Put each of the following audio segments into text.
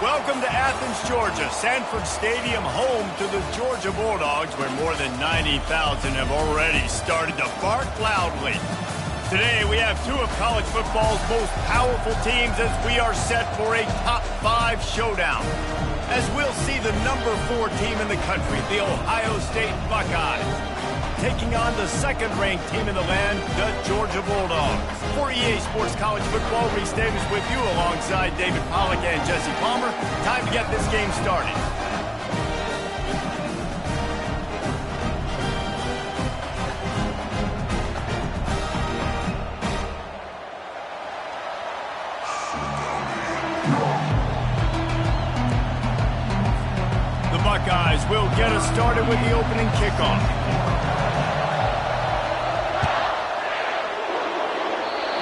Welcome to Athens, Georgia, Sanford Stadium, home to the Georgia Bulldogs, where more than 90,000 have already started to bark loudly. Today, we have two of college football's most powerful teams as we are set for a top 5 showdown. As we'll see the number 4 team in the country, the Ohio State Buckeyes, taking on the second-ranked team in the land, the Georgia Bulldogs. For EA Sports College Football, Reese Davis with you alongside David Pollack and Jesse Palmer. Time to get this game started. The Buckeyes will get us started with the opening kickoff.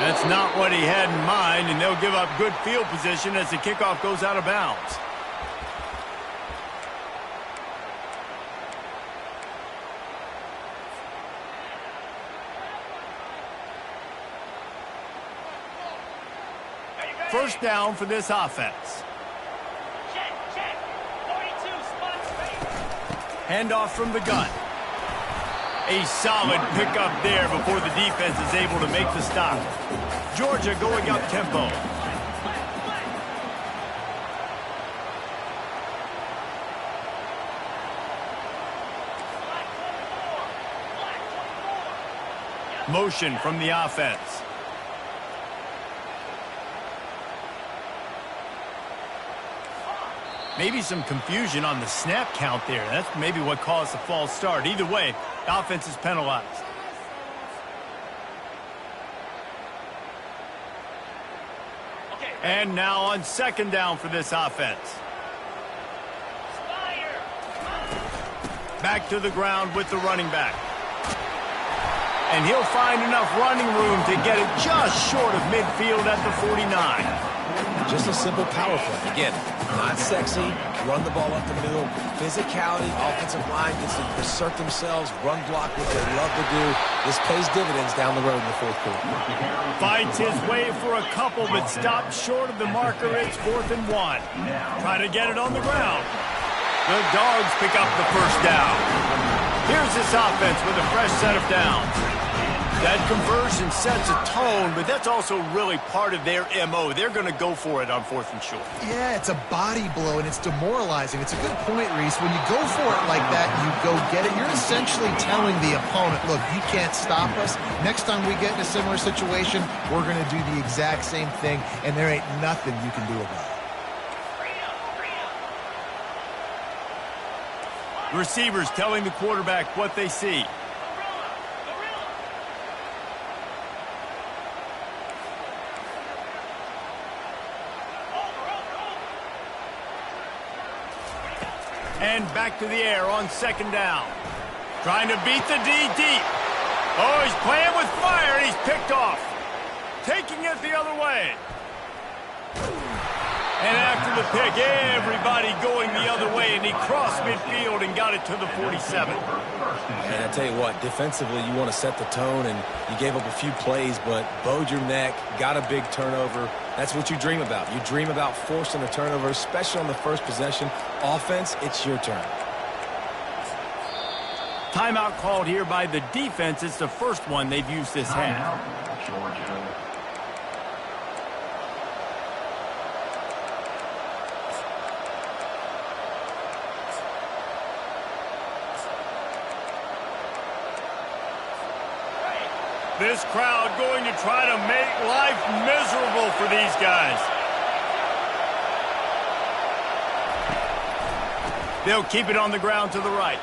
That's not what he had in mind, and they'll give up good field position as the kickoff goes out of bounds. First down for this offense. Handoff from the gun. A solid pickup there before the defense is able to make the stop. Georgia going up tempo. Motion from the offense. Maybe some confusion on the snap count there. That's maybe what caused the false start. Either way, the offense is penalized. And now on second down for this offense. Back to the ground with the running back. And he'll find enough running room to get it just short of midfield at the 49. Just a simple power play. Again, not sexy, run the ball up the middle, physicality, offensive line gets to assert themselves, run block what they love to do. This pays dividends down the road in the fourth quarter. Fights his way for a couple, but stopped short of the marker. It's 4th and 1. Trying to get it on the ground. The Dogs pick up the first down. Here's this offense with a fresh set of downs. That conversion sets a tone, but that's also really part of their MO. They're going to go for it on 4th and short. Yeah, it's a body blow, and it's demoralizing. It's a good point, Reese. When you go for it like that and you go get it, you're essentially telling the opponent, look, you can't stop us. Next time we get in a similar situation, we're going to do the exact same thing, and there ain't nothing you can do about it. Receivers telling the quarterback what they see. And back to the air on second down. Trying to beat the D deep. Oh, he's playing with fire, and he's picked off. Taking it the other way. And after the pick, everybody going the other way, and he crossed midfield and got it to the 47. And I tell you what, defensively, you want to set the tone, and you gave up a few plays, but bowed your neck, got a big turnover. That's what you dream about. You dream about forcing a turnover, especially on the first possession. Offense, it's your turn. Timeout called here by the defense. It's the first one they've used this half. This crowd going to try to make life miserable for these guys. They'll keep it on the ground to the right.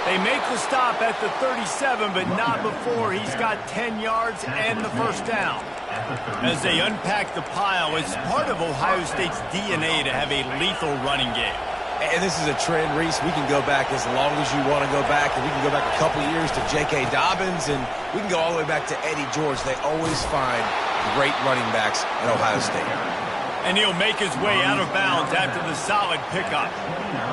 They make the stop at the 37, but not before he's got 10 yards and the first down. As they unpack the pile, it's part of Ohio State's DNA to have a lethal running game. And this is a trend, Reese. We can go back as long as you want to go back, and we can go back a couple years to J.K. Dobbins, and we can go all the way back to Eddie George. They always find great running backs at Ohio State. And he'll make his way out of bounds after the solid pickup.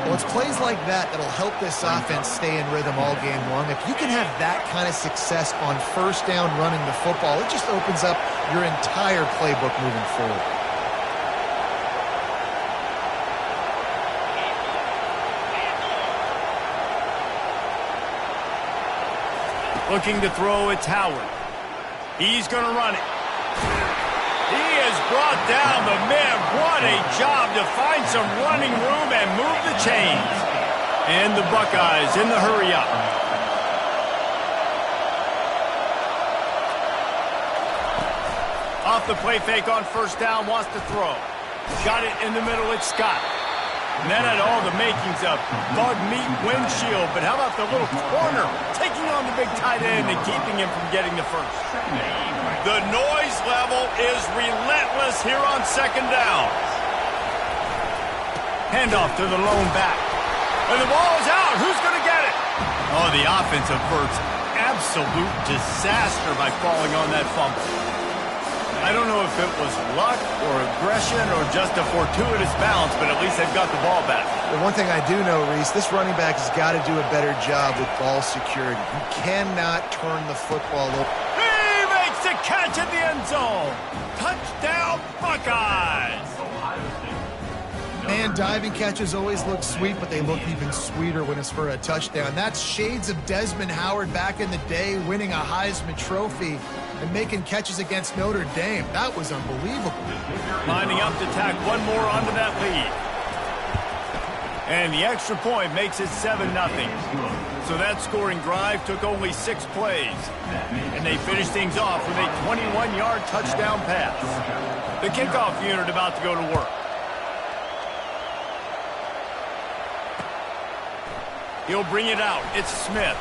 Well, it's plays like that that'll help this offense stay in rhythm all game long. If you can have that kind of success on first down running the football, it just opens up your entire playbook moving forward. Looking to throw, it's Howard. He's going to run it. He has brought down the man. What a job to find some running room and move the chains. And the Buckeyes in the hurry-up. Off the play fake on first down, wants to throw. Got it in the middle, it's Scott. And that had all the makings of bug meat windshield, but how about the little corner taking on the big tight end and keeping him from getting the first? The noise level is relentless here on second down. Handoff to the lone back. And the ball is out. Who's going to get it? Oh, the offense averts absolute disaster by falling on that fumble. I don't know if it was luck or aggression or just a fortuitous bounce, but at least they've got the ball back. The one thing I do know, Reese, this running back has got to do a better job with ball security. You cannot turn the football over. He makes the catch in the end zone. Touchdown, Buckeyes. Man, diving catches always look sweet, but they look even sweeter when it's for a touchdown. That's shades of Desmond Howard back in the day, winning a Heisman Trophy and making catches against Notre Dame. That was unbelievable. Lining up to tack one more onto that lead. And the extra point makes it 7-0. So that scoring drive took only 6 plays. And they finished things off with a 21-yard touchdown pass. The kickoff unit about to go to work. He'll bring it out. It's Smith.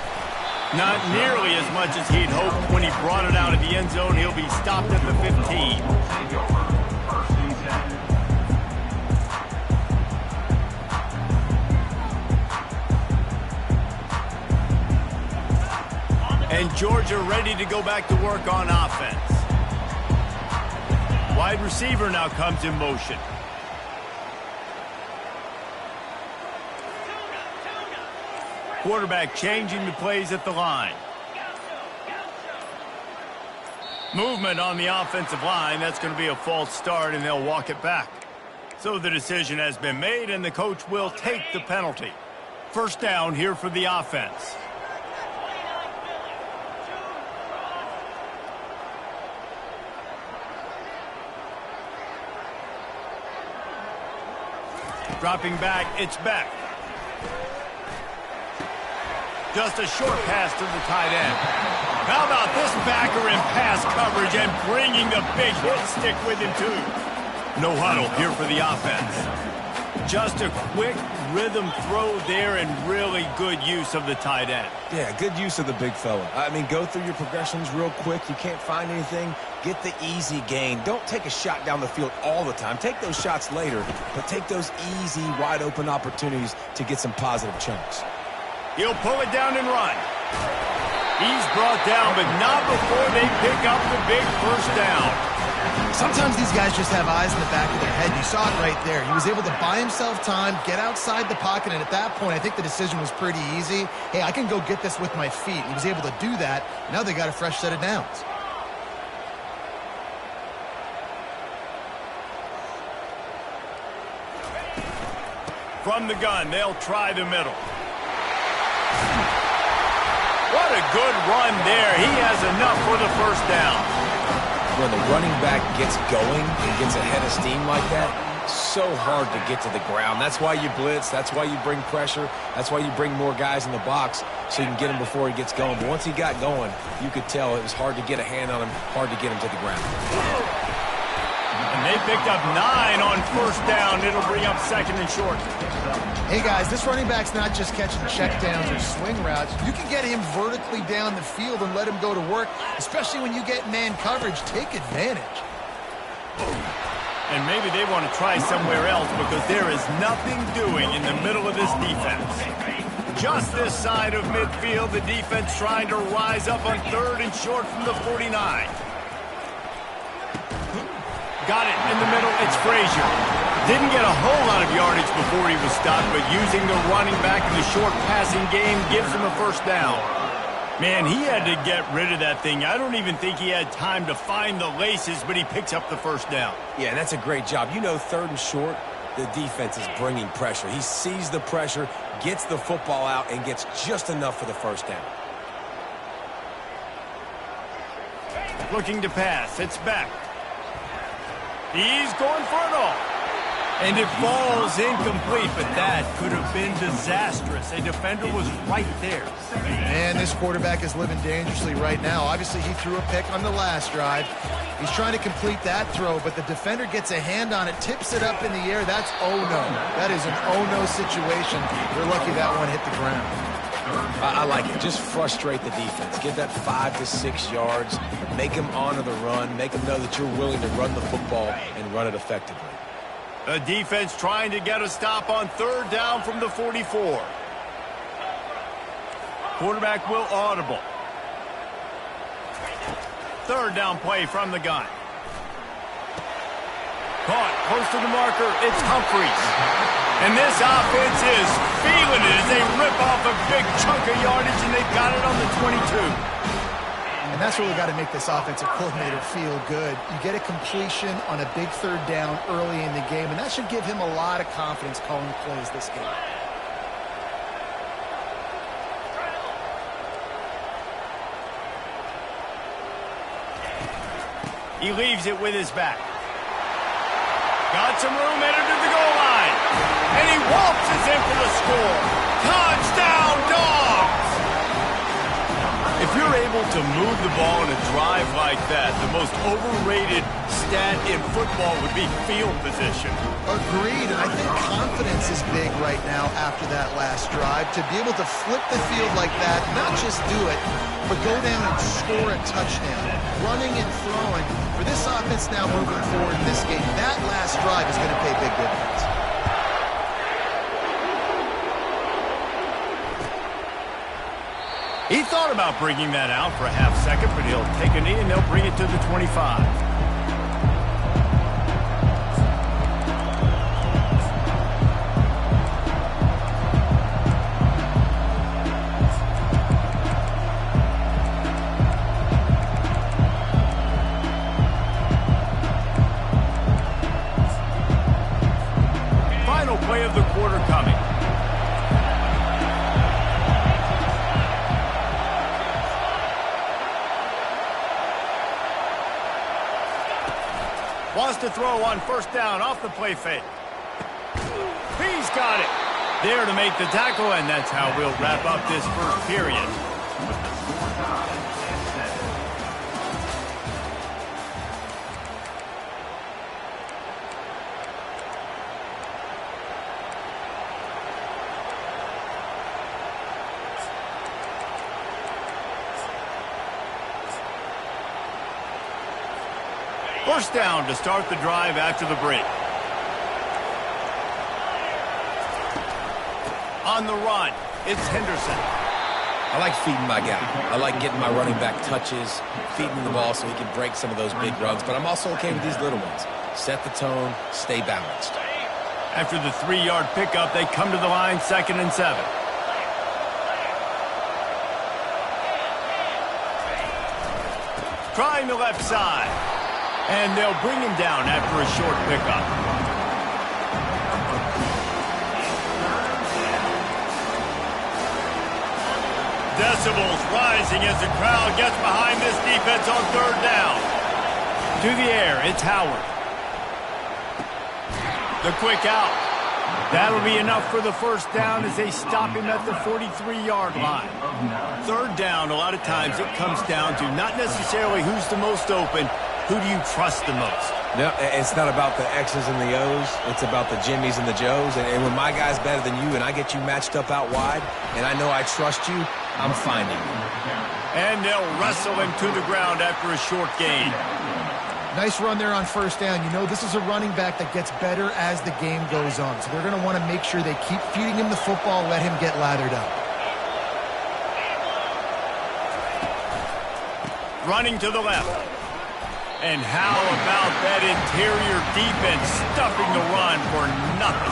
Not nearly as much as he'd hoped when he brought it out of the end zone. He'll be stopped at the 15. And Georgia ready to go back to work on offense. Wide receiver now comes in motion. Quarterback changing the plays at the line. Movement on the offensive line. That's going to be a false start, and they'll walk it back. So the decision has been made, and the coach will take the penalty. First down here for the offense. Dropping back, it's Beck. Just a short pass to the tight end. How about this backer in pass coverage and bringing the big hit stick with him, too? No huddle here for the offense. Just a quick rhythm throw there and really good use of the tight end. Yeah, good use of the big fella. I mean, go through your progressions real quick. You can't find anything. Get the easy gain. Don't take a shot down the field all the time. Take those shots later, but take those easy, wide-open opportunities to get some positive chunks. He'll pull it down and run. He's brought down, but not before they pick up the big first down. Sometimes these guys just have eyes in the back of their head. You saw it right there. He was able to buy himself time, get outside the pocket, and at that point, I think the decision was pretty easy. Hey, I can go get this with my feet. He was able to do that. Now they got a fresh set of downs. From the gun, they'll try the middle. What a good run there. He has enough for the first down. When the running back gets going and gets ahead of steam like that, so hard to get to the ground. That's why you blitz. That's why you bring pressure. That's why you bring more guys in the box so you can get him before he gets going. But once he got going, you could tell it was hard to get a hand on him, hard to get him to the ground. And they picked up 9 on first down. It'll bring up second and short. Hey, guys, this running back's not just catching checkdowns or swing routes. You can get him vertically down the field and let him go to work, especially when you get man coverage. Take advantage. And maybe they want to try somewhere else because there is nothing doing in the middle of this defense. Just this side of midfield, the defense trying to rise up on third and short from the 49. Got it in the middle. It's Frazier. Didn't get a whole lot of yardage before he was stopped, but using the running back in the short passing game gives him a first down. Man, he had to get rid of that thing. I don't even think he had time to find the laces, but he picks up the first down. Yeah, that's a great job. You know, third and short, the defense is bringing pressure. He sees the pressure, gets the football out, and gets just enough for the first down. looking to pass. It's back. He's going for it all. And it falls incomplete, but that could have been disastrous. A defender was right there. Man, this quarterback is living dangerously right now. Obviously, he threw a pick on the last drive. He's trying to complete that throw, but the defender gets a hand on it, tips it up in the air. That's oh-no. That is an oh-no situation. They're lucky that one hit the ground. I like it. Just frustrate the defense. Get that 5 to 6 yards. Make them honor the run. Make them know that you're willing to run the football and run it effectively. The defense trying to get a stop on third down from the 44. Quarterback will audible. Third down play from the gun. Caught close to the marker. It's Humphries. And this offense is feeling it as they rip off a big chunk of yardage, and they've got it on the 22. And that's really got to make this offensive coordinator feel good. You get a completion on a big third down early in the game, and that should give him a lot of confidence calling plays this game. He leaves it with his back. Got some room, headed to the goal line. And he waltzes in for the score. Touchdown, Dogs! If you're able to move the ball in a drive like that, the most overrated stat in football would be field position. Agreed, and I think confidence is big right now after that last drive. To be able to flip the field like that, not just do it, but go down and score a touchdown. Running and throwing. For this offense now moving forward in this game, that last drive is going to pay big dividends. He thought about bringing that out for a half second, but he'll take a knee and they'll bring it to the 25. Final play of the quarter coming. Wants to throw on first down off the play fake. He's got it. There to make the tackle, and that's how we'll wrap up this first period. First down to start the drive after the break. On the run, it's Henderson. I like feeding my guy. I like getting my running back touches, feeding the ball so he can break some of those big runs, but I'm also okay with these little ones. Set the tone, stay balanced. After the 3-yard pickup, they come to the line, 2nd and 7. Trying the left side. And they'll bring him down after a short pickup. Decibels rising as the crowd gets behind this defense on third down. To the air, it's Howard. The quick out. That'll be enough for the first down as they stop him at the 43-yard line. Third down, a lot of times it comes down to not necessarily who's the most open, who do you trust the most? No, it's not about the X's and the O's. It's about the Jimmies and the Joes. And when my guy's better than you and I get you matched up out wide and I know I trust you, I'm finding you. And they'll wrestle him to the ground after a short gain. Nice run there on first down. You know, this is a running back that gets better as the game goes on. So they're going to want to make sure they keep feeding him the football, let him get lathered up. Running to the left. And how about that interior defense stuffing the run for nothing?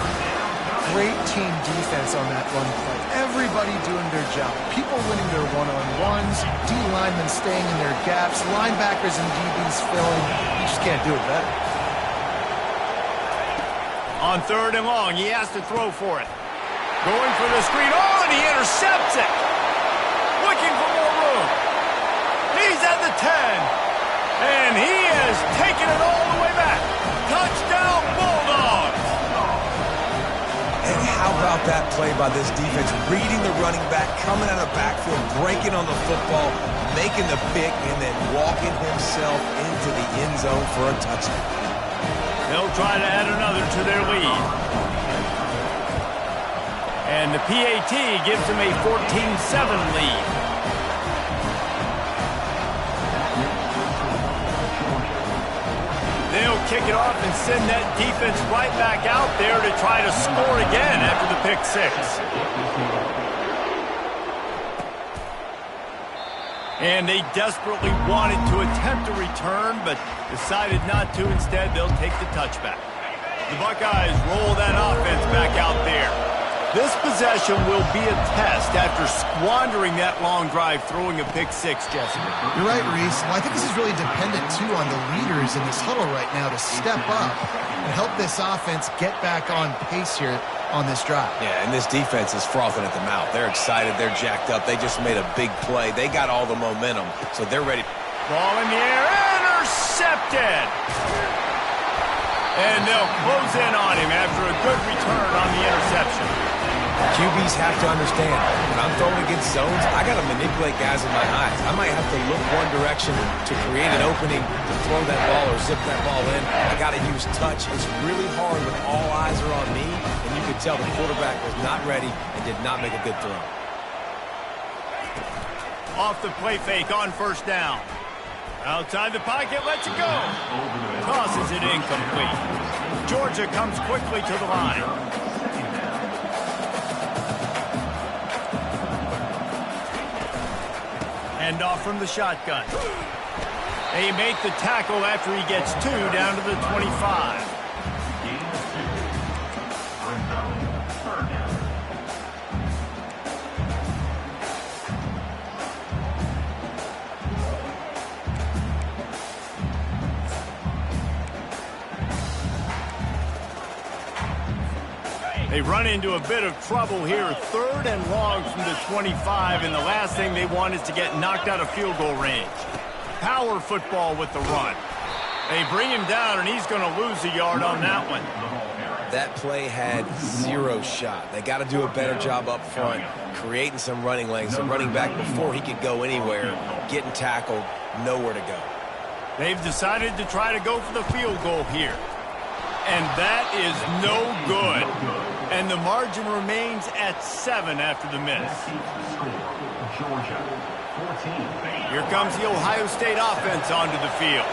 Great team defense on that run play. Everybody doing their job. People winning their one-on-ones, D linemen staying in their gaps, linebackers and DBs filling. You just can't do it better. On third and long, he has to throw for it. Going for the screen. Oh, and he intercepts it. Looking for more room. He's at the 10. that play by this defense, reading the running back, coming out of the backfield, breaking on the football, making the pick, and then walking himself into the end zone for a touchdown. They'll try to add another to their lead. And the PAT gives them a 14-7 lead. They'll kick it off and send that defense right back out there to try to score again after the pick six. And they desperately wanted to attempt a return, but decided not to. Instead, they'll take the touchback. The Buckeyes roll that offense back out there. This possession will be a test after squandering that long drive, throwing a pick six, Jesse. You're right, Reese. Well, I think this is really dependent, too, on the leaders in this huddle right now to step up and help this offense get back on pace here on this drive. Yeah, and this defense is frothing at the mouth. They're excited. They're jacked up. They just made a big play. They got all the momentum, so they're ready. Ball in the air, intercepted. And they'll close in on him after a good return on the interception. QBs have to understand, when I'm throwing against zones, I got to manipulate guys in my eyes. I might have to look one direction to create an opening to throw that ball or zip that ball in. I got to use touch. It's really hard when all eyes are on me, and you could tell the quarterback was not ready and did not make a good throw. Off the play fake on first down. Outside the pocket, lets it go. Tosses it incomplete. Georgia comes quickly to the line. Hand off from the shotgun. They make the tackle after he gets two down to the 25. They run into a bit of trouble here. Third and long from the 25, and the last thing they want is to get knocked out of field goal range. Power football with the run. They bring him down, and he's going to lose a yard on that one. That play had zero shot. They got to do a better job up front, creating some running lanes, some running back before he could go anywhere, getting tackled, nowhere to go. They've decided to try to go for the field goal here. And that is no good. And the margin remains at 7 after the miss. Here comes the Ohio State offense onto the field.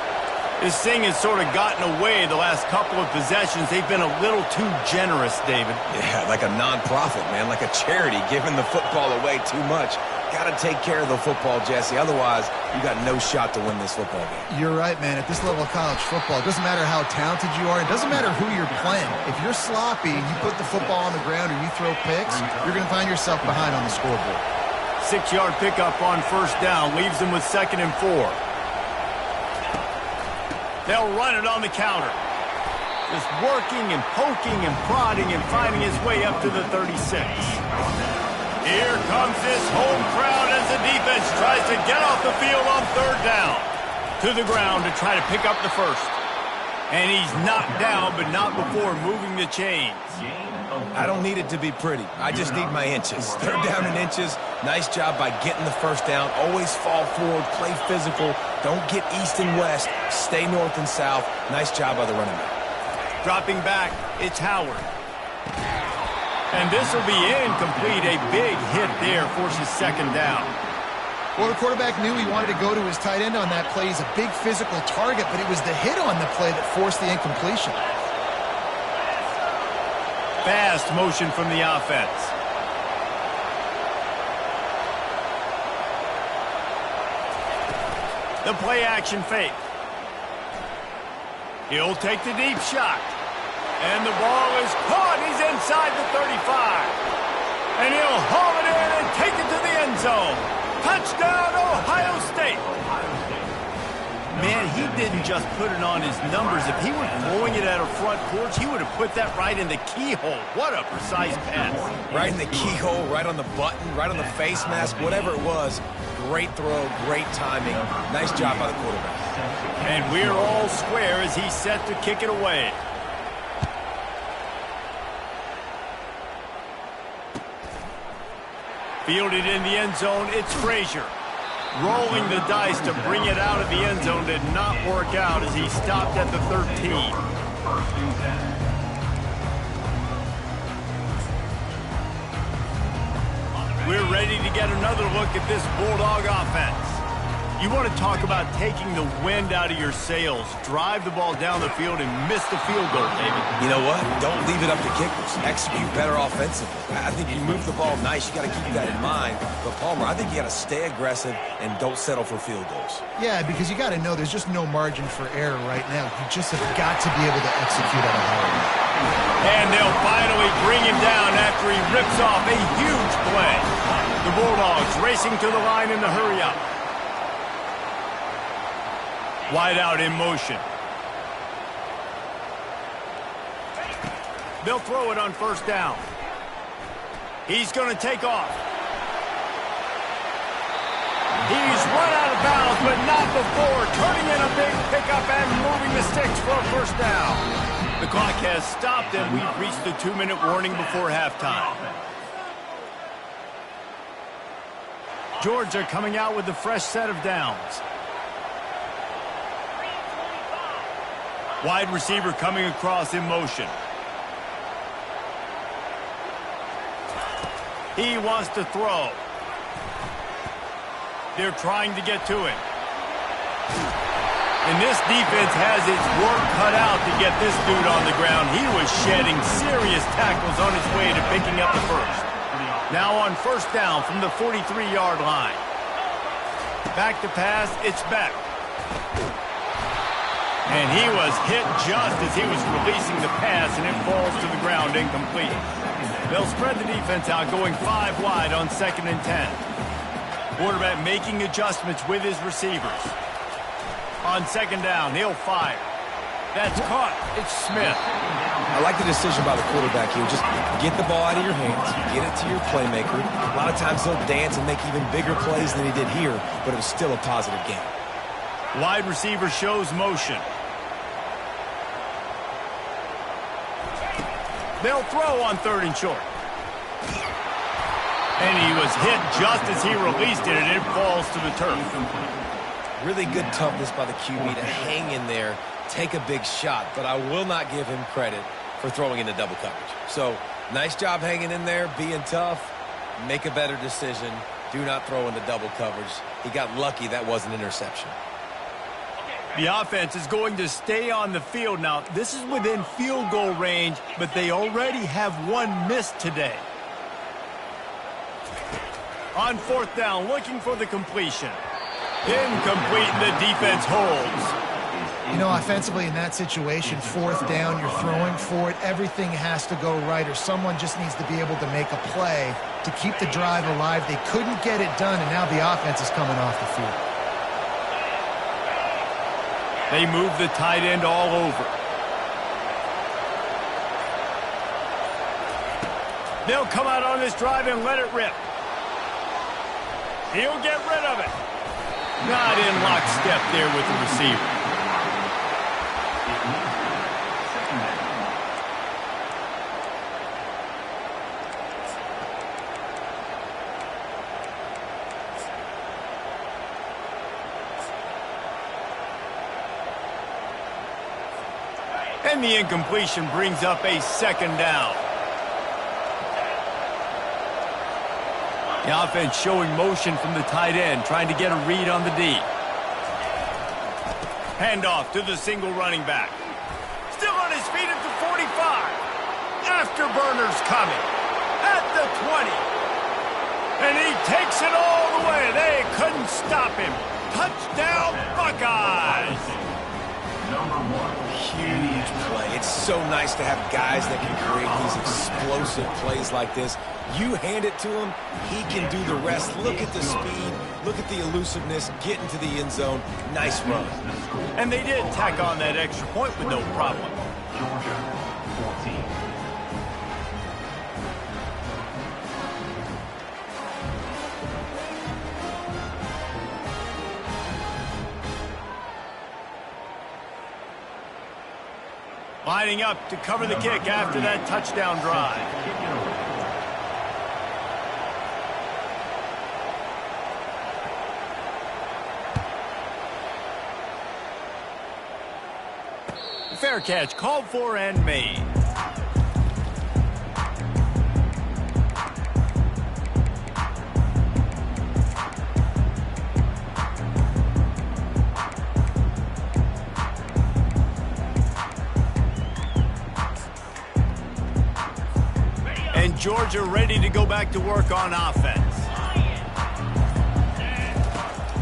This thing has sort of gotten away the last couple of possessions. They've been a little too generous, David. Yeah, like a non-profit, man, like a charity, giving the football away too much. Got to take care of the football, Jesse. Otherwise, you got no shot to win this football game. You're right, man. At this level of college football, it doesn't matter how talented you are. It doesn't matter who you're playing. If you're sloppy and you put the football on the ground or you throw picks, you're going to find yourself behind on the scoreboard. 6-yard pickup on first down leaves them with 2nd and 4. They'll run it on the counter. Just working and poking and prodding and finding his way up to the 36. Here comes this home crowd as the defense tries to get off the field on 3rd down. To the ground to try to pick up the first. And he's knocked down, but not before moving the chains. I don't need it to be pretty. I just need my inches. 3rd down in inches. Nice job by getting the first down. Always fall forward, play physical. Don't get east and west. Stay north and south. Nice job by the running back. Dropping back, it's Howard. And this will be incomplete. A big hit there forces 2nd down. Well, the quarterback knew he wanted to go to his tight end on that play. He's a big physical target, but it was the hit on the play that forced the incompletion. Fast motion from the offense. The play action fake. He'll take the deep shot. And the ball is caught. He's inside the 35. And he'll haul it in and take it to the end zone. Touchdown, Ohio State. Man, he didn't just put it on his numbers. If he were throwing it at a front porch, he would have put that right in the keyhole. What a precise pass. Right in the keyhole, right on the button, right on the face mask, whatever it was. Great throw, great timing. Nice job by the quarterback. And we're all square as he's set to kick it away. Fielded in the end zone, it's Frazier. Rolling the dice to bring it out of the end zone did not work out as he stopped at the 13. We're ready to get another look at this Bulldog offense. You want to talk about taking the wind out of your sails. Drive the ball down the field and miss the field goal, David. You know what? Don't leave it up to kickers. Execute better offensively. I think you move the ball nice. You got to keep that in mind. But, Palmer, I think you got to stay aggressive and don't settle for field goals. Yeah, because you got to know there's just no margin for error right now. You just have got to be able to execute at a high level. And they'll finally bring him down after he rips off a huge play. The Bulldogs racing to the line in the hurry-up. Wide out in motion. They'll throw it on first down. He's going to take off. He's run out of bounds, but not before turning in a big pickup and moving the sticks for a first down. The clock has stopped, and we've reached the 2-minute warning before halftime. Georgia coming out with a fresh set of downs. Wide receiver coming across in motion. He wants to throw. They're trying to get to it. And this defense has its work cut out to get this dude on the ground. He was shedding serious tackles on his way to picking up the first. Now on first down from the 43-yard line. Back to pass, it's Beck. And he was hit just as he was releasing the pass, and it falls to the ground incomplete. They'll spread the defense out, going 5 wide on 2nd and 10. Quarterback making adjustments with his receivers. On 2nd down, he'll fire. That's caught. It's Smith. I like the decision by the quarterback here. Just get the ball out of your hands, get it to your playmaker. A lot of times he'll dance and make even bigger plays than he did here, but it was still a positive game. Wide receiver shows motion. They'll throw on 3rd and short. And he was hit just as he released it, and it falls to the turf. Really good toughness by the QB to hang in there, take a big shot, but I will not give him credit for throwing into double coverage. So, nice job hanging in there, being tough, make a better decision, do not throw into double coverage. He got lucky that was an interception. The offense is going to stay on the field now. This is within field goal range, but they already have one missed today. On 4th down, looking for the completion. Incomplete, the defense holds. You know, offensively in that situation, 4th down, you're throwing for it. Everything has to go right, or someone just needs to be able to make a play to keep the drive alive. They couldn't get it done, and now the offense is coming off the field. They move the tight end all over. They'll come out on this drive and let it rip. He'll get rid of it. Not in lockstep there with the receiver. And the incompletion brings up a 2nd down. The offense showing motion from the tight end, trying to get a read on the D. Handoff to the single running back. Still on his feet at the 45. Afterburners coming. At the 20. And he takes it all the way. They couldn't stop him. Touchdown, Buckeyes. Huge play. It's so nice to have guys that can create these explosive plays like this. You hand it to him, he can do the rest. Look at the speed, look at the elusiveness, get into the end zone. Nice run. And they did tack on that extra point with no problem. Georgia 14. Lining up to cover the kick after that touchdown drive. Fair catch called for and made. And Georgia ready to go back to work on offense.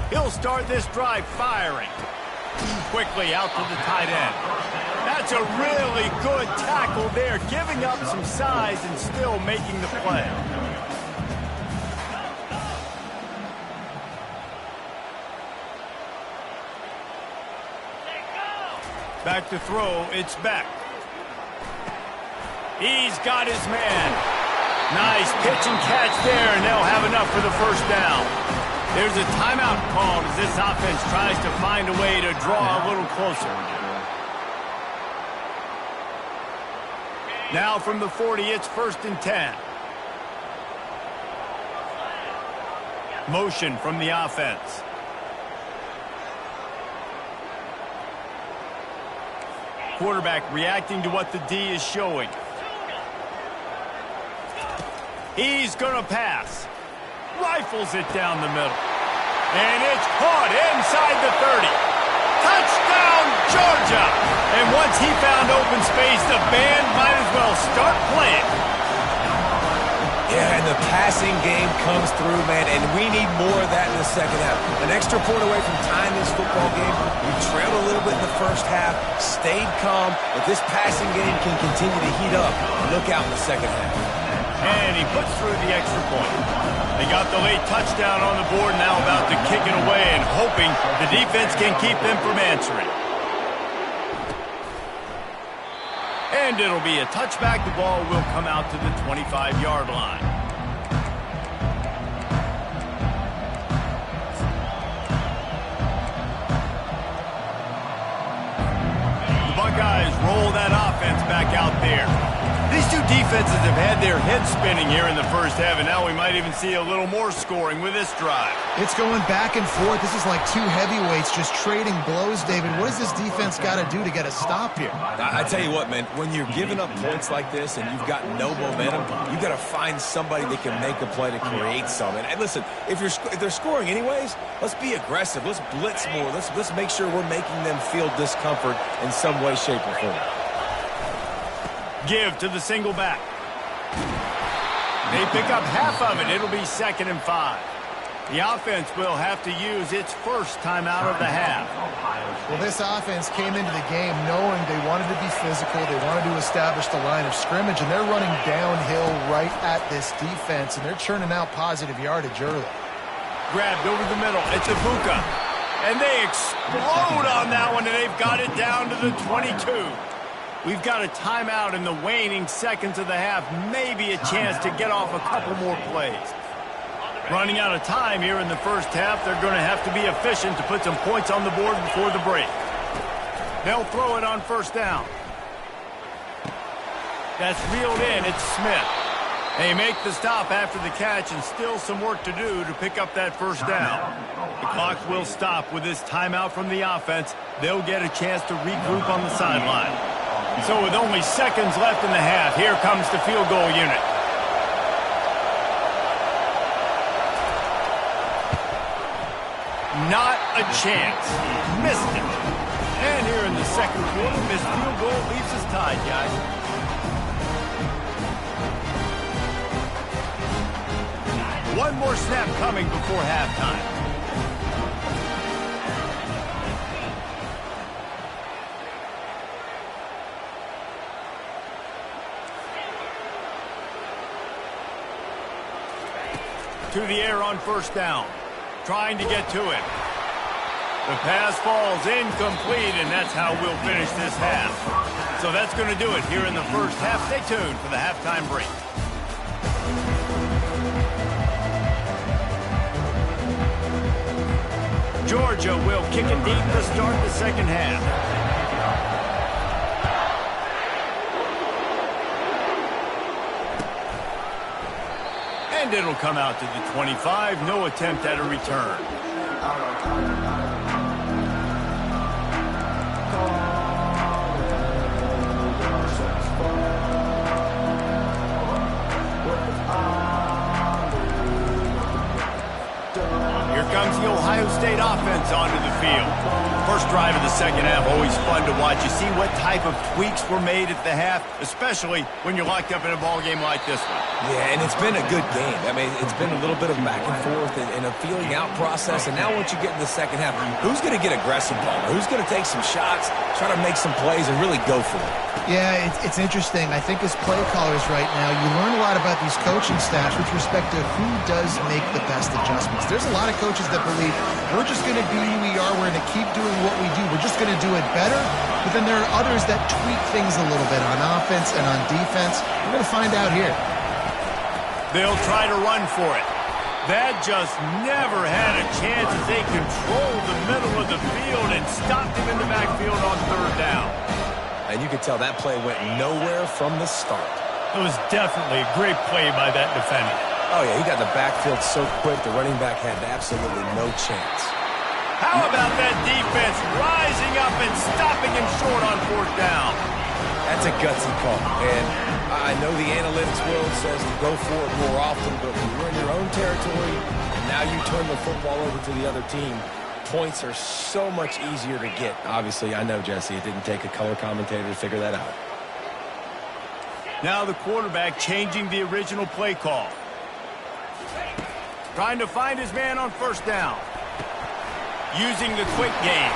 He'll start this drive firing. Quickly out to the tight end. That's a really good tackle there, giving up some size and still making the play. Back to throw, it's Beck. He's got his man. Nice pitch and catch there, and they'll have enough for the first down. There's a timeout called as this offense tries to find a way to draw a little closer. Now from the 40, it's 1st and 10. Motion from the offense. Quarterback reacting to what the D is showing. He's going to pass. Rifles it down the middle. And it's caught inside the 30. Touchdown, Georgia! And once he found open space, the band might as well start playing. Yeah, and the passing game comes through, man, and we need more of that in the second half. An extra point away from tying this football game. We trailed a little bit in the first half, stayed calm, but this passing game can continue to heat up. Look out in the second half. And he puts through the extra point. They got the late touchdown on the board, now about to kick it away and hoping the defense can keep them from answering. And it'll be a touchback. The ball will come out to the 25-yard line. The Buckeyes roll that offense back out there. These two defenses have had their heads spinning here in the first half, and now we might even see a little more scoring with this drive. It's going back and forth. This is like two heavyweights just trading blows, David. What does this defense got to do to get a stop here? I tell you what, man, when you're giving up points like this and you've got no momentum, you've got to find somebody that can make a play to create something. And listen, if they're scoring anyways, let's be aggressive. Let's blitz more. Let's make sure we're making them feel discomfort in some way, shape, or form. Give to the single back. They pick up half of it. It'll be 2nd and 5. The offense will have to use its first timeout of the half. Well, this offense came into the game knowing they wanted to be physical. They wanted to establish the line of scrimmage, and they're running downhill right at this defense, and they're churning out positive yardage early. Grabbed over the middle. It's Ibuka. And they explode on that one, and they've got it down to the 22. We've got a timeout in the waning seconds of the half. Maybe a chance to get off a couple more plays. Running out of time here in the first half. They're going to have to be efficient to put some points on the board before the break. They'll throw it on 1st down. That's reeled in. It's Smith. They make the stop after the catch, and still some work to do to pick up that 1st down. The clock will stop with this timeout from the offense. They'll get a chance to regroup on the sideline. So with only seconds left in the half, here comes the field goal unit. Not a chance. Missed it. And here in the second quarter, this field goal leaves us tied, guys. One more snap coming before halftime. To the air on 1st down. Trying to get to it. The pass falls incomplete, and that's how we'll finish this half. So that's going to do it here in the first half. Stay tuned for the halftime break. Georgia will kick it deep to start the second half. And it'll come out to the 25. No attempt at a return. first drive of the second half, always fun to watch. You see what type of tweaks were made at the half, especially when you're locked up in a ball game like this one. Yeah, and it's been a good game. I mean, it's been a little bit of back and forth and a feeling out process. And now once you get in the second half, who's going to get aggressive, Palmer? Who's going to take some shots, try to make some plays, and really go for it? Yeah, it's interesting. I think as play callers right now, you learn a lot about these coaching staffs with respect to who does make the best adjustments. There's a lot of coaches that believe we're just going to be who we are. We're going to keep doing what we do. We're just going to do it better. But then there are others that tweak things a little bit on offense and on defense. We're going to find out here. They'll try to run for it. That just never had a chance as they controlled the middle of the field and stopped him in the backfield on third down. And you could tell that play went nowhere from the start. It was definitely a great play by that defender. Oh, yeah, he got the backfield so quick, the running back had absolutely no chance. How about that defense rising up and stopping him short on fourth down? That's a gutsy call. And I know the analytics world says to go for it more often, but when you're in your own territory, and now you turn the football over to the other team, points are so much easier to get. Obviously, I know, Jesse, it didn't take a color commentator to figure that out. Now the quarterback changing the original play call. Trying to find his man on first down. Using the quick game.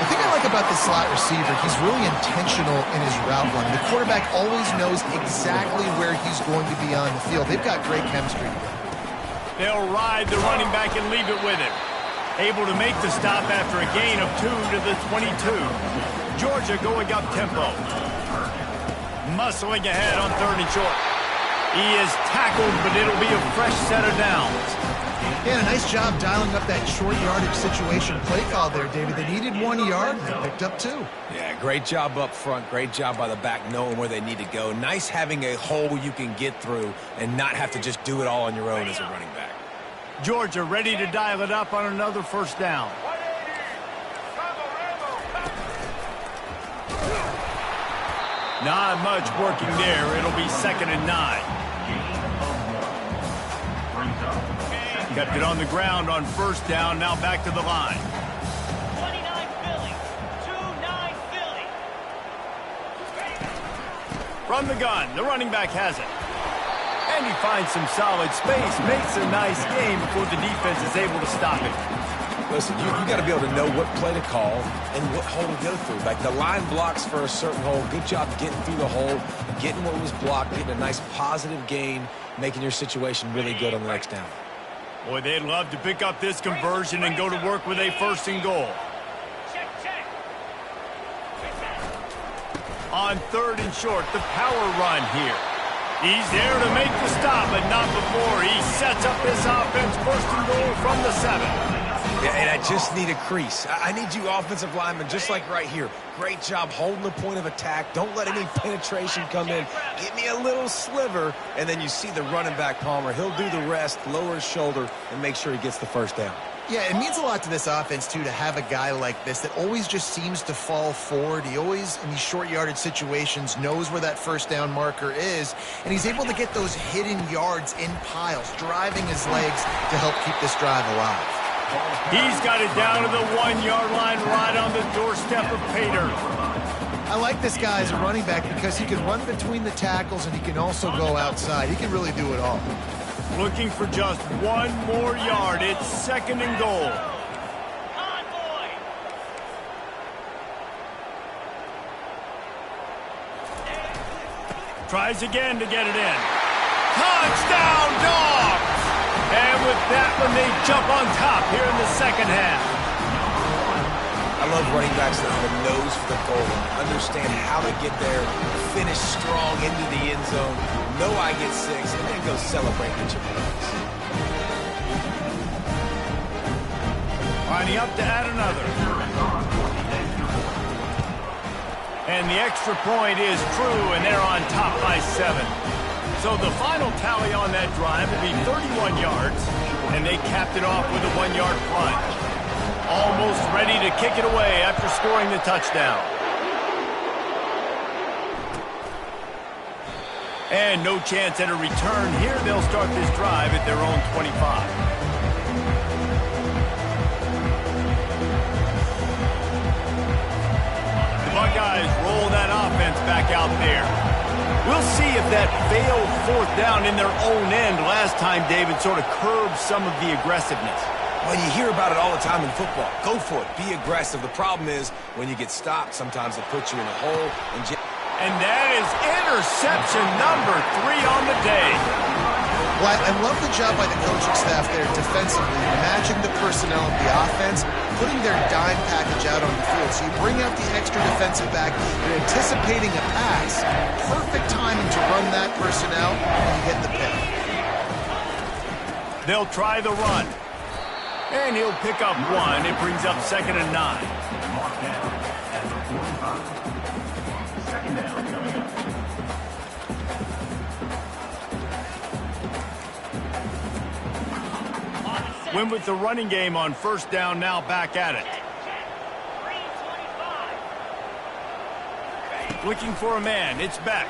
The thing I like about the slot receiver, he's really intentional in his route running. The quarterback always knows exactly where he's going to be on the field. They've got great chemistry. They'll ride the running back and leave it with him. Able to make the stop after a gain of 2 to the 22. Georgia going up tempo. Muscling ahead on third and short. He is tackled, but it'll be a fresh set of downs. Yeah, a nice job dialing up that short yardage situation play call there, David. They needed 1 yard, and they picked up 2. Yeah, great job up front. Great job by the back knowing where they need to go. Nice having a hole you can get through and not have to just do it all on your own as a running back. Georgia ready to dial it up on another first down. Not much working there. It'll be 2nd and 9. Kept it on the ground on first down. Now back to the line. 29 Philly. 2-9 Philly. From the gun, the running back has it. And he finds some solid space, makes a nice game before the defense is able to stop it. Listen, you got to be able to know what play to call and what hole to go through. Like the line blocks for a certain hole. Good job getting through the hole, getting what was blocked, getting a nice positive gain, making your situation really good on the next down. Boy, they'd love to pick up this conversion and go to work with a 1st and goal. Check, check. On third and short, the power run here. He's there to make the stop, but not before he sets up this offense 1st and goal from the 7. Yeah, and I just need a crease. I need you offensive linemen, just like right here. Great job holding the point of attack. Don't let any penetration come in. Give me a little sliver, and then you see the running back, Palmer. He'll do the rest, lower his shoulder, and make sure he gets the first down. Yeah, it means a lot to this offense, too, to have a guy like this that always just seems to fall forward. He always, in these short yardage situations, knows where that first down marker is, and he's able to get those hidden yards in piles, driving his legs to help keep this drive alive. He's got it down to the 1 yard line right on the doorstep of Pater. I like this guy as a running back because he can run between the tackles and he can also go outside. He can really do it all. Looking for just 1 more yard. It's 2nd and goal. On, boy. Tries again to get it in. Touchdown, Dogs! And with that one, they jump on top here in the second half. I love running backs that have a nose for the goal and understand how to get there, finish strong into the end zone, know I get 6, and then go celebrate with your boys. Lining up to add another. And the extra point is true, and they're on top by 7. So the final tally on that drive will be 31 yards, and they capped it off with a 1 yard plunge. Almost ready to kick it away after scoring the touchdown. And no chance at a return here. They'll start this drive at their own 25. offense back out there. We'll see if that failed fourth down in their own end last time, David, sort of curbed some of the aggressiveness. Well, you hear about it all the time in football. Go for it. Be aggressive. The problem is when you get stopped, sometimes it puts you in a hole. And that is interception number 3 on the day. Well, I love the job by the coaching staff there defensively, matching the personnel of the offense, putting their dime package out on the field. So you bring out the extra defensive back, you're anticipating a pass, perfect timing to run that personnel, and you get the pick. They'll try the run. And he'll pick up 1. It brings up 2nd and 9. Mark down at the 45. Second down coming up. Win with the running game on first down, now back at it. 325. Looking for a man, it's back.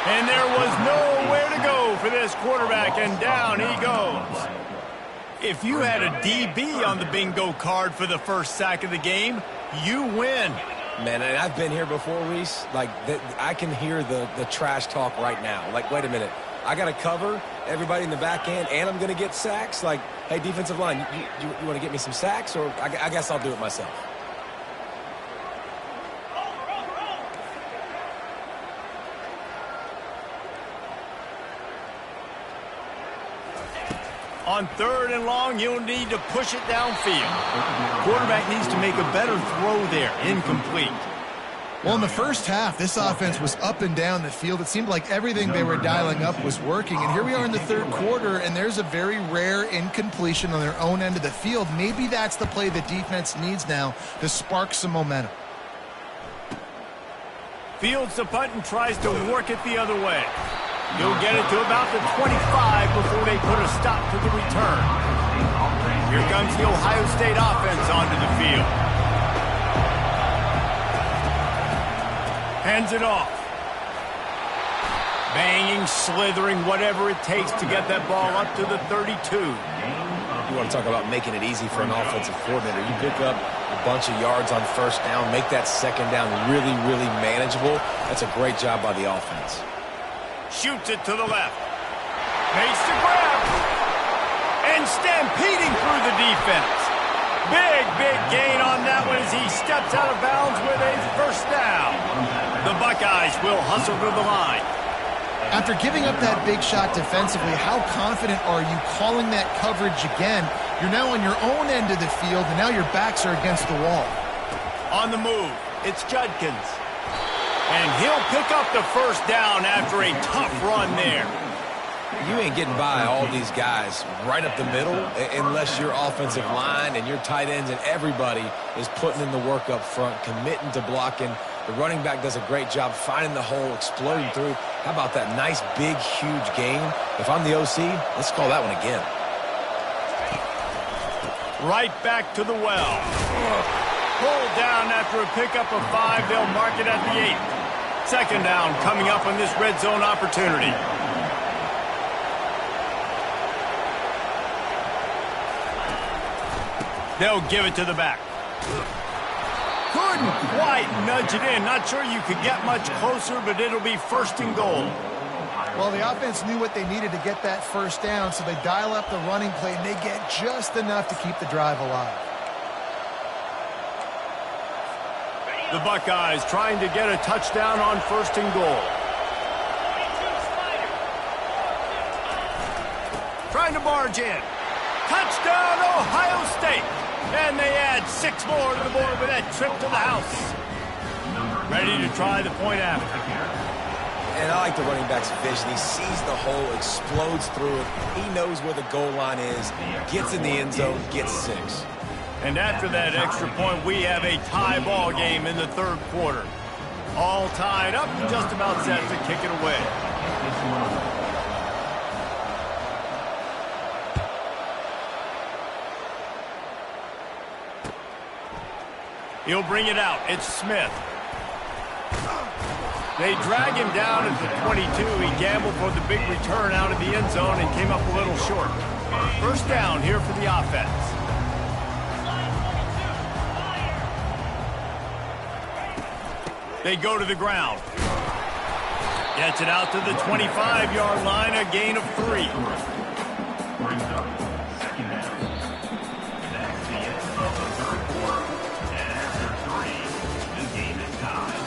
And there was nowhere to go for this quarterback, and down he goes. If you had a DB on the bingo card for the first sack of the game, you win. Man, and I've been here before, Reese. Like, I can hear the trash talk right now. Like, wait a minute. I got to cover everybody in the back end, and I'm going to get sacks? Like, hey, defensive line, you want to get me some sacks? Or I guess I'll do it myself. On 3rd and long, you'll need to push it downfield. Quarterback needs to make a better throw there. Incomplete. Well, in the first half, this offense was up and down the field. It seemed like everything they were dialing up was working. And here we are in the third quarter, and there's a very rare incompletion on their own end of the field. Maybe that's the play the defense needs now to spark some momentum. Fields the punt and tries to work it the other way. He'll get it to about the 25 before they put a stop to the return. Here comes the Ohio State offense onto the field. Hands it off. Banging, slithering, whatever it takes to get that ball up to the 32. You want to talk about making it easy for an offensive coordinator. You pick up a bunch of yards on first down, make that second down really, really manageable. That's a great job by the offense. Shoots it to the left. Makes the grab. And stampeding through the defense. Big gain on that one as he steps out of bounds with a first down. The Buckeyes will hustle to the line. After giving up that big shot defensively, how confident are you calling that coverage again? You're now on your own end of the field, and now your backs are against the wall. On the move, it's Judkins. And he'll pick up the first down after a tough run there. You ain't getting by all these guys right up the middle unless your offensive line and your tight ends and everybody is putting in the work up front, committing to blocking. The running back does a great job finding the hole, exploding through. How about that nice, big, huge gain? If I'm the OC, let's call that one again. Right back to the well. Pulled down after a pickup of 5. They'll mark it at the 8. Second down coming up on this red zone opportunity. They'll give it to the back. Couldn't quite nudge it in. Not sure you could get much closer, but it'll be first and goal. Well, the offense knew what they needed to get that first down, so they dial up the running play, and they get just enough to keep the drive alive. The Buckeyes trying to get a touchdown on first and goal. Trying to barge in. Touchdown, Ohio State. And they add 6 more to the board with that trip to the house. Ready to try the point after. And I like the running back's vision. He sees the hole, explodes through it. He knows where the goal line is, gets in the end zone, gets 6. And after that extra point, we have a tie ball game in the third quarter. All tied up and just about set to kick it away. He'll bring it out. It's Smith. They drag him down at the 22. He gambled for the big return out of the end zone and came up a little short. First down here for the offense. They go to the ground. Gets it out to the 25-yard line, a gain of 3. Brings up second down. That's the end of the third quarter. And after 3, the game is tied.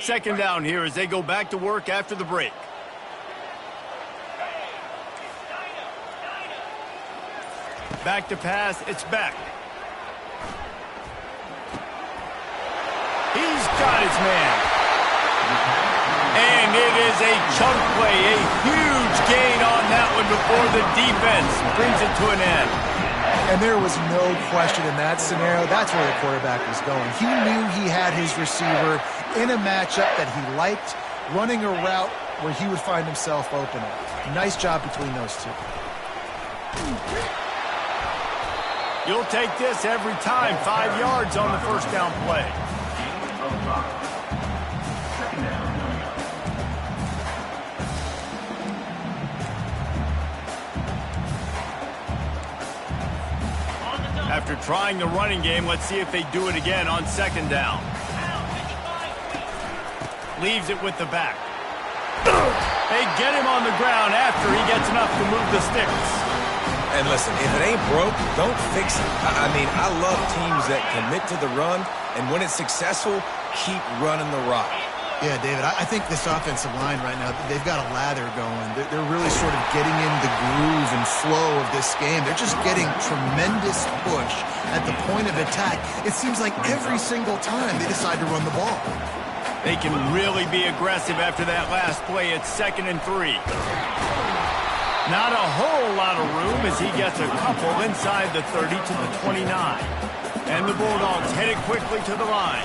Second down here as they go back to work after the break. Back to pass, it's back. He's got his man. And it is a chunk play, a huge gain on that one before the defense brings it to an end. And there was no question in that scenario. That's where the quarterback was going. He knew he had his receiver in a matchup that he liked, running a route where he would find himself open. Nice job between those two. You'll take this every time. 5 yards on the first down play. Second down coming up. After trying the running game, let's see if they do it again on second down. Leaves it with the back. They get him on the ground after he gets enough to move the sticks. And listen, if it ain't broke, don't fix it. I mean, I love teams that commit to the run, and when it's successful, keep running the rock. Yeah, David, I think this offensive line right now, they've got a lather going. They're really sort of getting in the groove and flow of this game. They're just getting tremendous push at the point of attack. It seems like every single time they decide to run the ball. They can really be aggressive after that last play. It's 2nd and 3. Not a whole lot of room as he gets a couple inside the 30 to the 29. And the Bulldogs headed quickly to the line.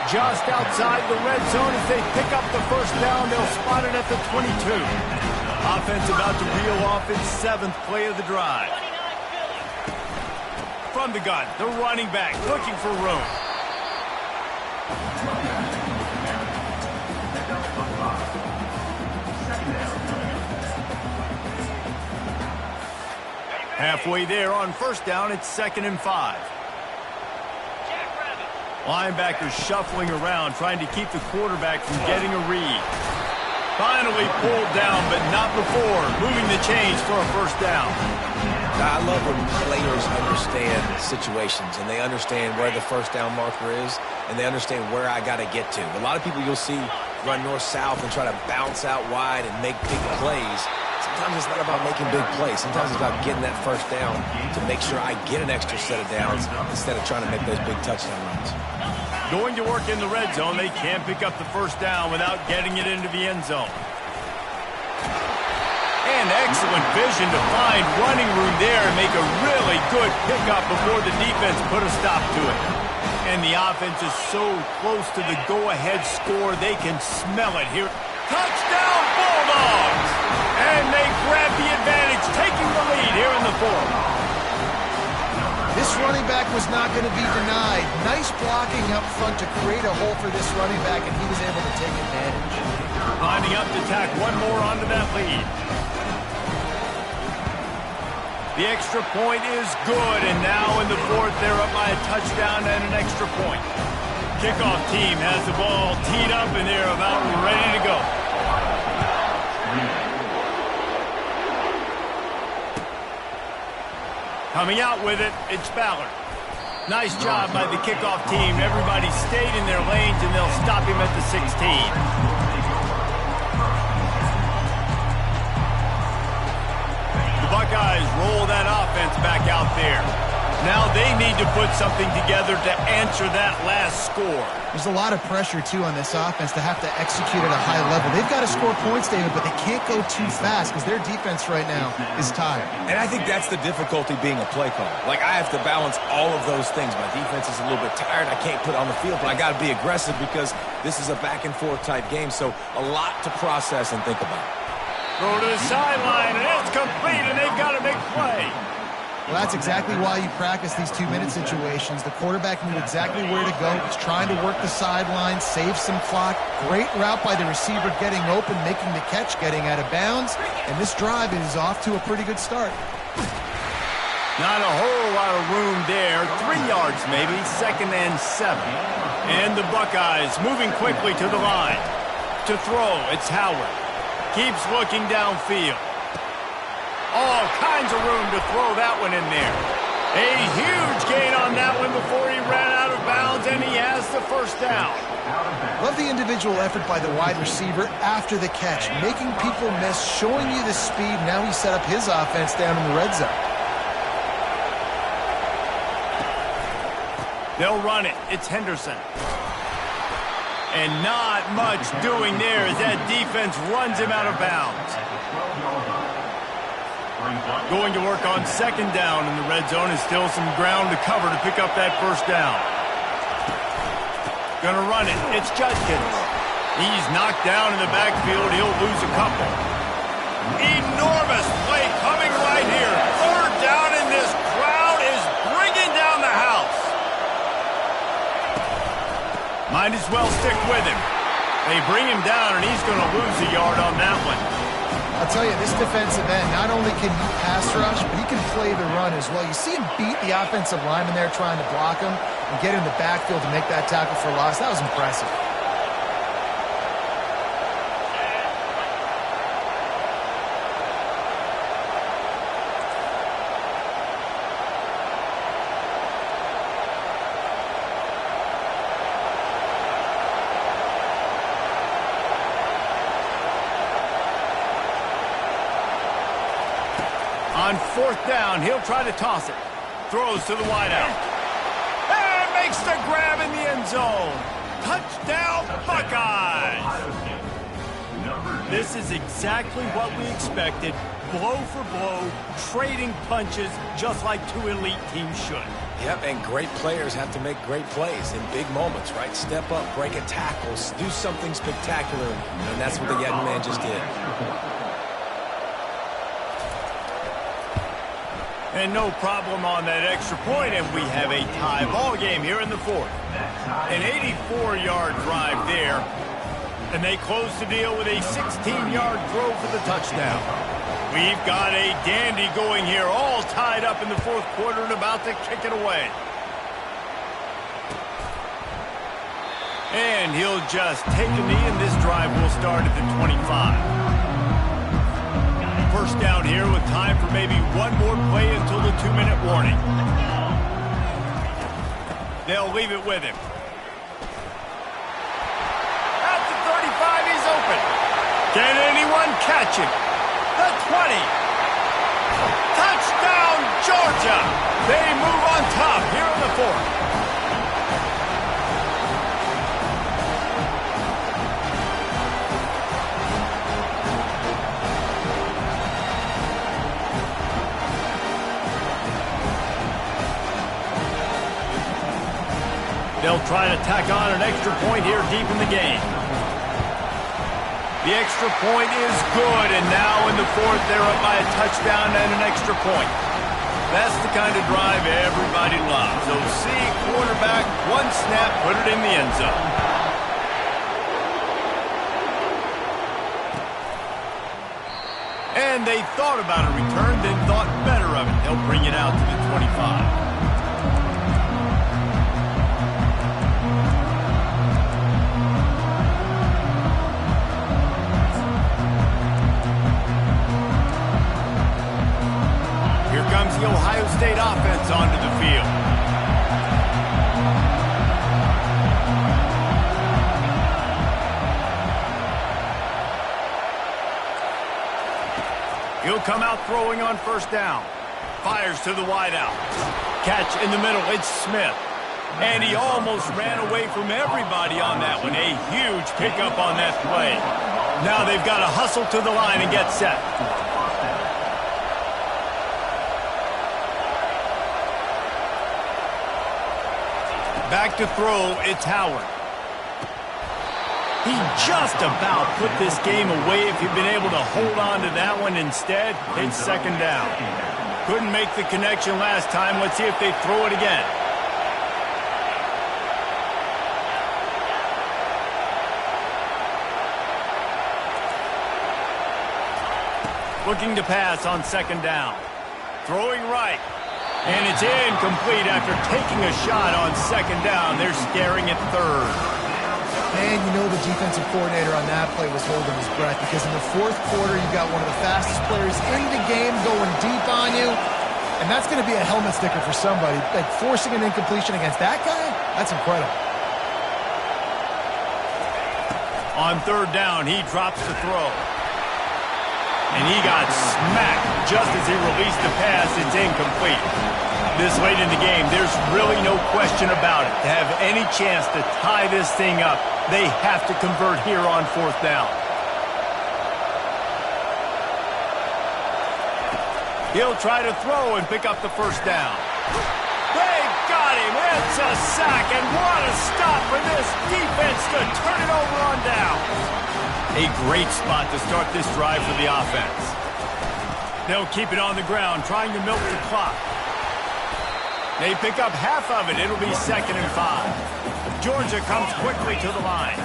Just outside the red zone as they pick up the first down. They'll spot it at the 22. Offense about to reel off its 7th play of the drive. From the gun, the running back looking for room. Halfway there on first down, it's 2nd and 5. Linebackers shuffling around, trying to keep the quarterback from getting a read. Finally pulled down, but not before moving the chains for a first down. I love when players understand situations, and they understand where the first down marker is, and they understand where I got to get to. A lot of people you'll see run north-south and try to bounce out wide and make big plays. Sometimes it's not about making big plays. Sometimes it's about getting that first down to make sure I get an extra set of downs instead of trying to make those big touchdown runs. Going to work in the red zone, they can't pick up the first down without getting it into the end zone. And excellent vision to find running room there and make a really good pickup before the defense put a stop to it. And the offense is so close to the go-ahead score, they can smell it here. Touchdown Bulldogs! And they grab the advantage, taking the lead here in the 4th. This running back was not going to be denied. Nice blocking up front to create a hole for this running back, and he was able to take advantage. Lining up to tack one more onto that lead. The extra point is good, and now in the 4th, they're up by a touchdown and an extra point. Kickoff team has the ball teed up, and they're about ready to go. Coming out with it, it's Ballard. Nice job by the kickoff team. Everybody stayed in their lanes, and they'll stop him at the 16. The Buckeyes roll that offense back out there. Now they need to put something together to answer that last score. There's a lot of pressure, too, on this offense to have to execute at a high level. They've got to score points, David, but they can't go too fast because their defense right now is tired. And I think that's the difficulty being a play caller. Like, I have to balance all of those things. My defense is a little bit tired. I can't put it on the field, but I got to be aggressive because this is a back-and-forth type game, so a lot to process and think about. Throw to the sideline, and it's complete, and they've got a big play. Well, that's exactly why you practice these 2-minute situations. The quarterback knew exactly where to go. He's trying to work the sideline, save some clock. Great route by the receiver getting open, making the catch, getting out of bounds. And this drive is off to a pretty good start. Not a whole lot of room there. 3 yards maybe, 2nd and 7. And the Buckeyes moving quickly to the line. To throw, it's Howard. Keeps looking downfield. All kinds of room to throw that one in there. A huge gain on that one before he ran out of bounds, and he has the first down. Love the individual effort by the wide receiver after the catch, making people miss, showing you the speed. Now he set up his offense down in the red zone. They'll run it. It's Henderson. And not much doing there as that defense runs him out of bounds. Going to work on 2nd down in the red zone, and still some ground to cover to pick up that first down. Gonna run it. It's Judkins. He's knocked down in the backfield. He'll lose a couple. Enormous play coming right here. 3rd down, and this crowd is bringing down the house. Might as well stick with him. They bring him down, and he's going to lose a yard on that one. I'll tell you, this defensive end, not only can he pass rush, but he can play the run as well. You see him beat the offensive lineman there trying to block him and get in the backfield to make that tackle for loss. That was impressive. On 4th down, he'll try to toss it. Throws to the wideout. And makes the grab in the end zone. Touchdown, Buckeyes! This is exactly what we expected. Blow for blow, trading punches, just like 2 elite teams should. Yep, and great players have to make great plays in big moments, right? Step up, break a tackle, do something spectacular, and that's what the young man just did. And no problem on that extra point, and we have a tie ball game here in the 4th. An 84-yard drive there, and they close the deal with a 16-yard throw for the touchdown. We've got a dandy going here, all tied up in the 4th quarter and about to kick it away. And he'll just take a knee, and this drive will start at the 25. First down here with time for maybe one more play until the 2-minute warning. They'll leave it with him. At the 35, he's open. Can anyone catch him? The 20. Touchdown, Georgia. They move on top here in the 4th. They'll try to tack on an extra point here deep in the game. The extra point is good, and now in the 4th, they're up by a touchdown and an extra point. That's the kind of drive everybody loves. So see quarterback, one snap, put it in the end zone. And they thought about a return, then thought better of it. They'll bring it out to the 25. The Ohio State offense onto the field. He'll come out throwing on 1st down. Fires to the wideout. Catch in the middle. It's Smith. And he almost ran away from everybody on that one. A huge pickup on that play. Now they've got to hustle to the line and get set. Back to throw, it's Howard. He just about put this game away if he'd been able to hold on to that one instead. It's 2nd down. Couldn't make the connection last time. Let's see if they throw it again. Looking to pass on second down. Throwing right. And it's incomplete after taking a shot on second down. They're staring at third. And you know the defensive coordinator on that play was holding his breath because in the fourth quarter, you got one of the fastest players in the game going deep on you. And that's going to be a helmet sticker for somebody. Like forcing an incompletion against that guy, that's incredible. On third down, he drops the throw. And he got smacked just as he released the pass. It's incomplete. This late in the game, there's really no question about it. To have any chance to tie this thing up, they have to convert here on fourth down. He'll try to throw and pick up the first down. They got him. It's a sack, and what a stop for this defense to turn it over on down. A great spot to start this drive for the offense. They'll keep it on the ground, trying to milk the clock. They pick up half of it. It'll be 2nd and 5. Georgia comes quickly to the line.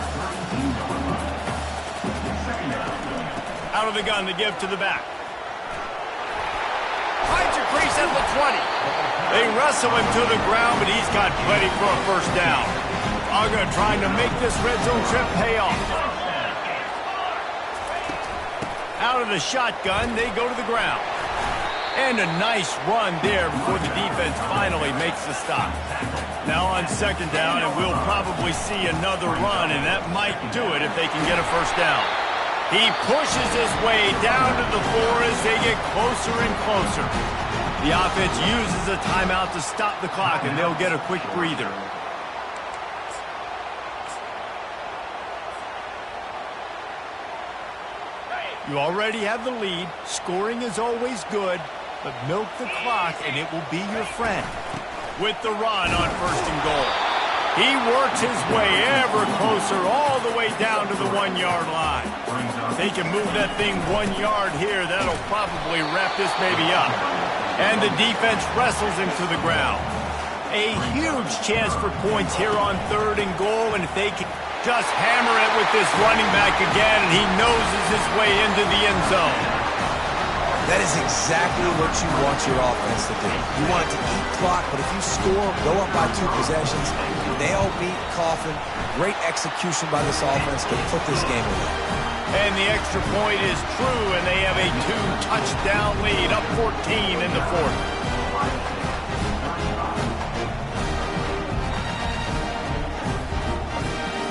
Out of the gun to give to the back. Finds a crease at the 20. They wrestle him to the ground, but he's got plenty for a first down. Uga trying to make this red zone trip pay off. Out of the shotgun, they go to the ground. And a nice run there before the defense finally makes the stop. Now on second down, and we'll probably see another run, and that might do it if they can get a first down. He pushes his way down to the floor as they get closer and closer. The offense uses a timeout to stop the clock, and they'll get a quick breather. You already have the lead. Scoring is always good, but milk the clock and it will be your friend. With the run on 1st and goal. He works his way ever closer all the way down to the 1-yard line. If they can move that thing 1 yard here, that'll probably wrap this baby up. And the defense wrestles him to the ground. A huge chance for points here on 3rd and goal, and if they can just hammer it with this running back again, and he noses his way into the end zone. That is exactly what you want your offense to do. You want it to eat clock, but if you score, go up by 2 possessions, nail, beat, coffin. Great execution by this offense to put this game away. And the extra point is true, and they have a 2-touchdown lead, up 14 in the 4th.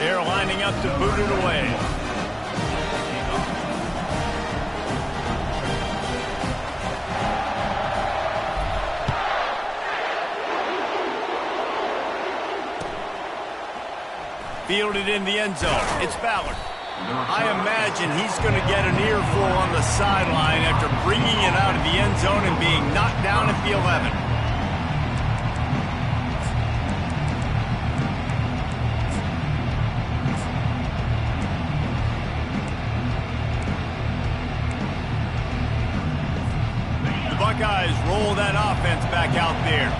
They're lining up to boot it away. Fielded in the end zone. It's Ballard. I imagine he's going to get an earful on the sideline after bringing it out of the end zone and being knocked down at the 11. Buckeyes roll that offense back out there.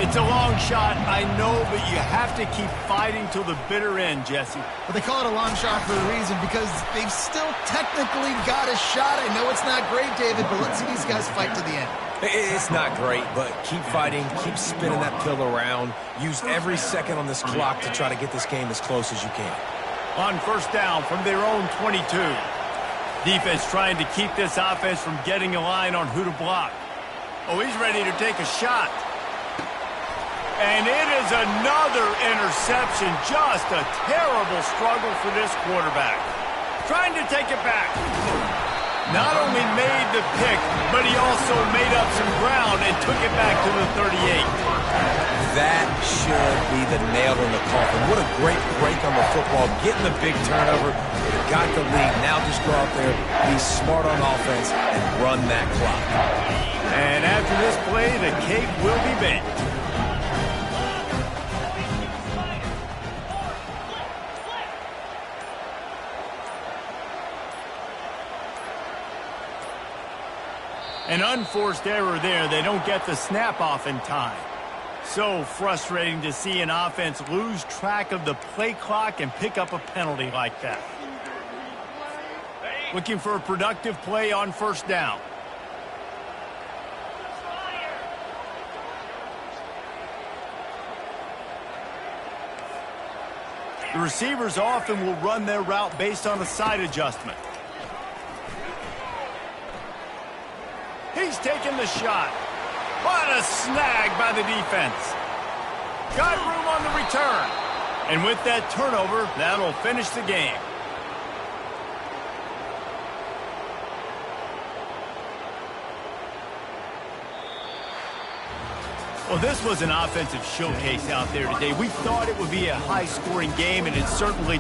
It's a long shot, I know, but you have to keep fighting till the bitter end, Jesse. But they call it a long shot for a reason because they've still technically got a shot. I know it's not great, David, but let's see these guys fight to the end. It's not great, but keep fighting, keep spinning that pill around. Use every second on this clock to try to get this game as close as you can. On 1st down from their own 22. Defense trying to keep this offense from getting a line on who to block. Oh, he's ready to take a shot. And it is another interception. Just a terrible struggle for this quarterback. Trying to take it back. Not only made the pick, but he also made up some ground and took it back to the 38. That should be the nail in the coffin. What a great break on the football. Getting the big turnover. They got the lead. Now just go out there, be smart on offense, and run that clock. And after this play, the cake will be baked. An unforced error there. They don't get the snap off in time. So frustrating to see an offense lose track of the play clock and pick up a penalty like that. Looking for a productive play on first down. The receivers often will run their route based on a side adjustment. He's taking the shot. What a snag by the defense. Got room on the return. And with that turnover, that'll finish the game. Well, this was an offensive showcase out there today. We thought it would be a high-scoring game, and it certainly